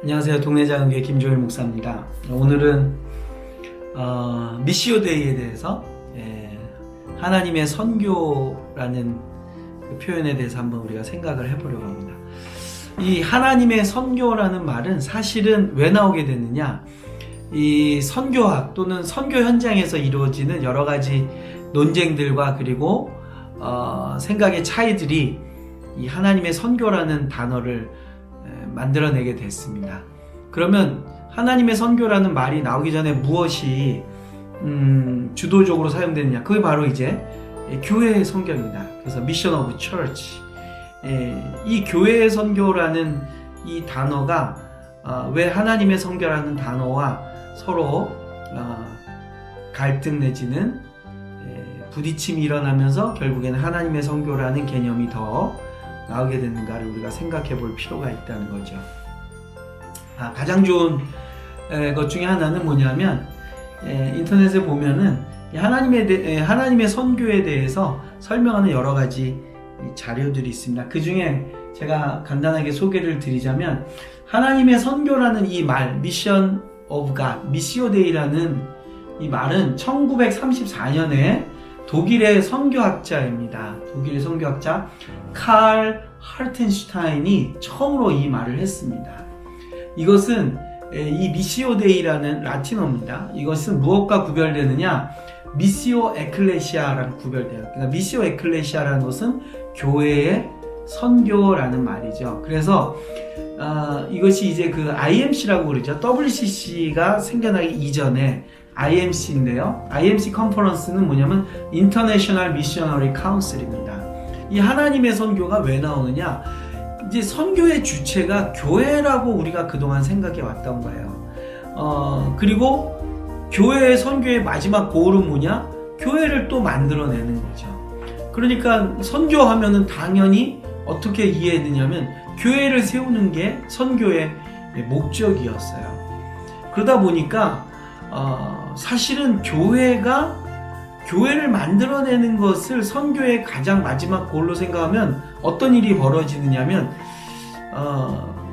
안녕하세요. 동네장흥교회 김조일 목사입니다. 오늘은 미시오데이에 대해서 하나님의 선교라는 그 표현에 대해서 한번 우리가 생각을 해보려고 합니다. 이 하나님의 선교라는 말은 사실은 왜 나오게 됐느냐, 이 선교학 또는 선교 현장에서 이루어지는 여러 가지 논쟁들과 그리고 생각의 차이들이 이 하나님의 선교라는 단어를 만들어내게 됐습니다. 그러면 하나님의 선교라는 말이 나오기 전에 무엇이 주도적으로 사용됐느냐, 그게 바로 이제 교회의 선교입니다. 그래서 Mission of Church, 이 교회의 선교라는 이 단어가 왜 하나님의 선교라는 단어와 서로 갈등 내지는 부딪힘이 일어나면서 결국에는 하나님의 선교라는 개념이 더 나오게 됐는가를 우리가 생각해 볼 필요가 있다는 거죠. 가장 좋은 것 중에 하나는 뭐냐면, 인터넷에 보면은 하나님의 선교에 대해서 설명하는 여러 가지 자료들이 있습니다. 그 중에 제가 간단하게 소개를 드리자면, 하나님의 선교라는 이 말, Mission of God, 미시오데이라는 이 말은 1934년에 독일의 선교학자입니다. 독일의 선교학자 칼 하르텐슈타인이 처음으로 이 말을 했습니다. 이것은 이 미시오데이라는 라틴어입니다. 이것은 무엇과 구별되느냐, 미시오 에클레시아랑 구별돼요. 그러니까 미시오 에클레시아라는 것은 교회의 선교라는 말이죠. 그래서 이것이 이제 그 IMC라고 그러죠. WCC가 생겨나기 이전에 IMC인데요. IMC 컨퍼런스는 뭐냐면 International Missionary Council입니다. 이 하나님의 선교가 왜 나오느냐, 이제 선교의 주체가 교회라고 우리가 그동안 생각해 왔던 거예요. 그리고 교회의 선교의 마지막 고울은 뭐냐, 교회를 또 만들어내는 거죠. 그러니까 선교하면은 당연히 어떻게 이해했느냐면 교회를 세우는 게 선교의 목적이었어요. 그러다 보니까 사실은 교회를 만들어내는 것을 선교의 가장 마지막 골로 생각하면 어떤 일이 벌어지느냐면,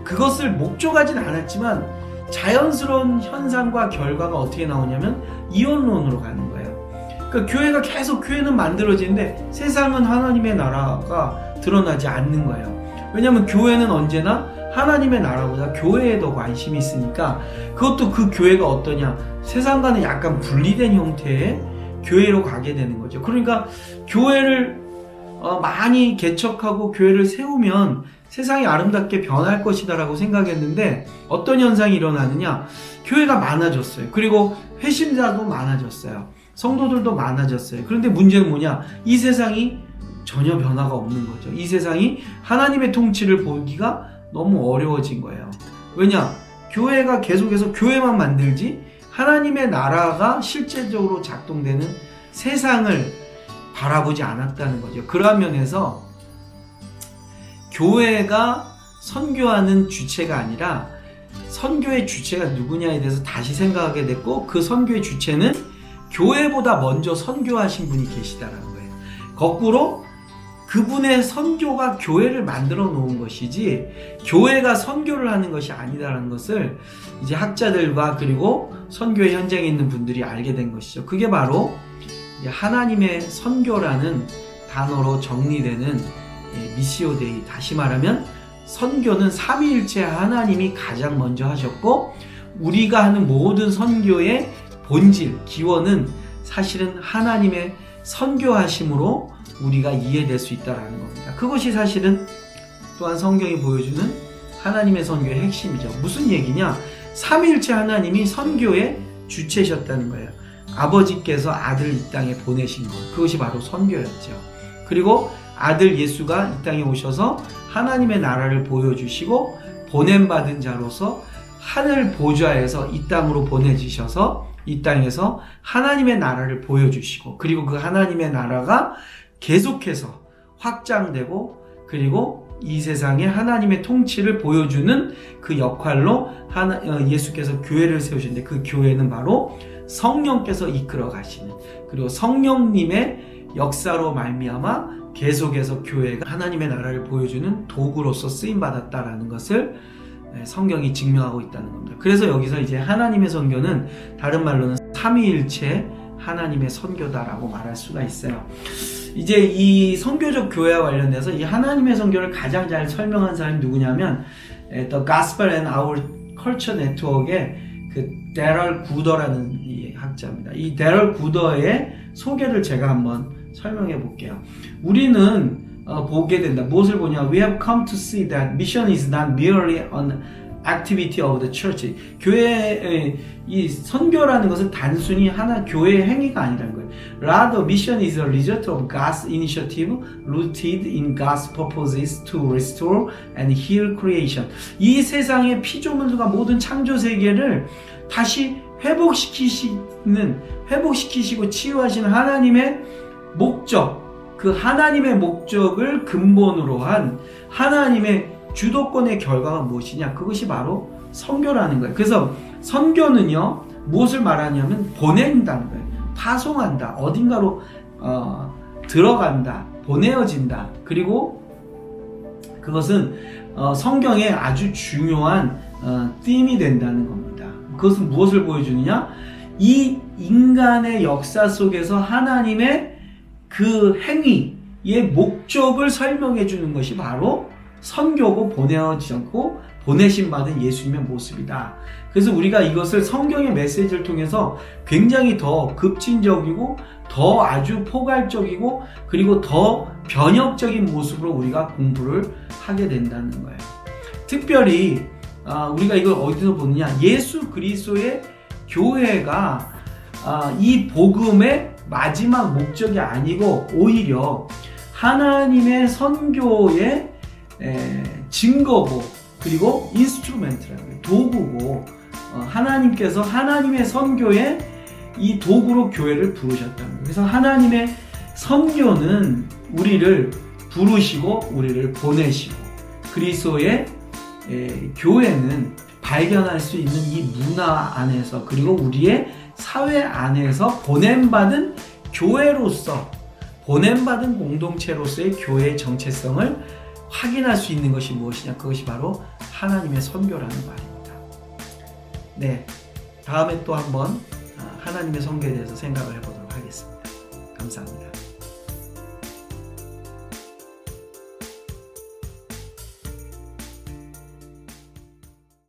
그것을 목적하진 않았지만 자연스러운 현상과 결과가 어떻게 나오냐면 이원론으로 가는 거예요. 그러니까 교회가 계속, 교회는 만들어지는데 세상은 하나님의 나라가 드러나지 않는 거예요. 왜냐하면 교회는 언제나 하나님의 나라보다 교회에 더 관심이 있으니까, 그것도 그 교회가 어떠냐, 세상과는 약간 분리된 형태의 교회로 가게 되는 거죠. 그러니까 교회를 많이 개척하고 교회를 세우면 세상이 아름답게 변할 것이다 라고 생각했는데, 어떤 현상이 일어나느냐, 교회가 많아졌어요. 그리고 회심자도 많아졌어요. 성도들도 많아졌어요. 그런데 문제는 뭐냐, 이 세상이 전혀 변화가 없는 거죠. 이 세상이 하나님의 통치를 보기가 너무 어려워진 거예요. 왜냐? 교회가 계속해서 교회만 만들지 하나님의 나라가 실제적으로 작동되는 세상을 바라보지 않았다는 거죠. 그런 면에서 교회가 선교하는 주체가 아니라 선교의 주체가 누구냐에 대해서 다시 생각하게 됐고, 그 선교의 주체는 교회보다 먼저 선교하신 분이 계시다라는 거예요. 거꾸로 그분의 선교가 교회를 만들어 놓은 것이지 교회가 선교를 하는 것이 아니다라는 것을 이제 학자들과 그리고 선교의 현장에 있는 분들이 알게 된 것이죠. 그게 바로 하나님의 선교라는 단어로 정리되는 미시오데이. 다시 말하면 선교는 삼위일체 하나님이 가장 먼저 하셨고, 우리가 하는 모든 선교의 본질, 기원은 사실은 하나님의 선교하심으로 우리가 이해될 수 있다는 겁니다. 그것이 사실은 또한 성경이 보여주는 하나님의 선교의 핵심이죠. 무슨 얘기냐, 삼위일체 하나님이 선교의 주체셨다는 거예요. 아버지께서 아들을 이 땅에 보내신 것, 그것이 바로 선교였죠. 그리고 아들 예수가 이 땅에 오셔서 하나님의 나라를 보여주시고, 보냄받은 자로서 하늘 보좌에서 이 땅으로 보내주셔서 이 땅에서 하나님의 나라를 보여주시고, 그리고 그 하나님의 나라가 계속해서 확장되고, 그리고 이 세상에 하나님의 통치를 보여주는 그 역할로 예수께서 교회를 세우시는데, 그 교회는 바로 성령께서 이끌어 가시는, 그리고 성령님의 역사로 말미암아 계속해서 교회가 하나님의 나라를 보여주는 도구로서 쓰임받았다라는 것을 성경이 증명하고 있다는 겁니다. 그래서 여기서 이제 하나님의 선교는 다른 말로는 삼위일체 하나님의 선교다라고 말할 수가 있어요. 이제 이 선교적 교회와 관련돼서 이 하나님의 선교를 가장 잘 설명한 사람이 누구냐면 The Gospel and Our Culture Network의 그 데럴 구더라는 이 학자입니다. 이 데럴 구더의 소개를 제가 한번 설명해 볼게요. 우리는 보게 된다. 무엇을 보냐? We have come to see that mission is not merely an activity of the church. 교회의 이 선교라는 것은 단순히 하나 교회의 행위가 아니라는 거예요. Rather, mission is a result of God's initiative rooted in God's purposes to restore and heal creation. 이 세상의 피조물들과 모든 창조 세계를 다시 회복시키시고 치유하시는 하나님의 목적, 그 하나님의 목적을 근본으로 한 하나님의 주도권의 결과가 무엇이냐? 그것이 바로 선교라는 거예요. 그래서 선교는요, 무엇을 말하냐면 보낸다는 거예요. 파송한다. 어딘가로 들어간다. 보내어진다. 그리고 그것은 성경의 아주 중요한 띠임이 된다는 겁니다. 그것은 무엇을 보여주느냐? 이 인간의 역사 속에서 하나님의 그 행위의 목적을 설명해 주는 것이 바로 선교고 보내어지고 보내심 받은 예수님의 모습이다. 그래서 우리가 이것을 성경의 메시지를 통해서 굉장히 더 급진적이고 더 아주 포괄적이고 그리고 더 변혁적인 모습으로 우리가 공부를 하게 된다는 거예요. 특별히 우리가 이걸 어디서 보느냐? 예수 그리스도의 교회가 이 복음의 마지막 목적이 아니고 오히려 하나님의 선교의 증거고 그리고 인스트루멘트라는 거예요. 도구고 하나님께서 하나님의 선교의 이 도구로 교회를 부르셨다는 거예요. 그래서 하나님의 선교는 우리를 부르시고 우리를 보내시고 그리스도의 교회는 발견할 수 있는 이 문화 안에서 그리고 우리의 사회 안에서 보냄받은 교회로서 보냄받은 공동체로서의 교회의 정체성을 확인할 수 있는 것이 무엇이냐? 그것이 바로 하나님의 선교라는 말입니다. 네, 다음에 또 한번 하나님의 선교에 대해서 생각을 해보도록 하겠습니다. 감사합니다.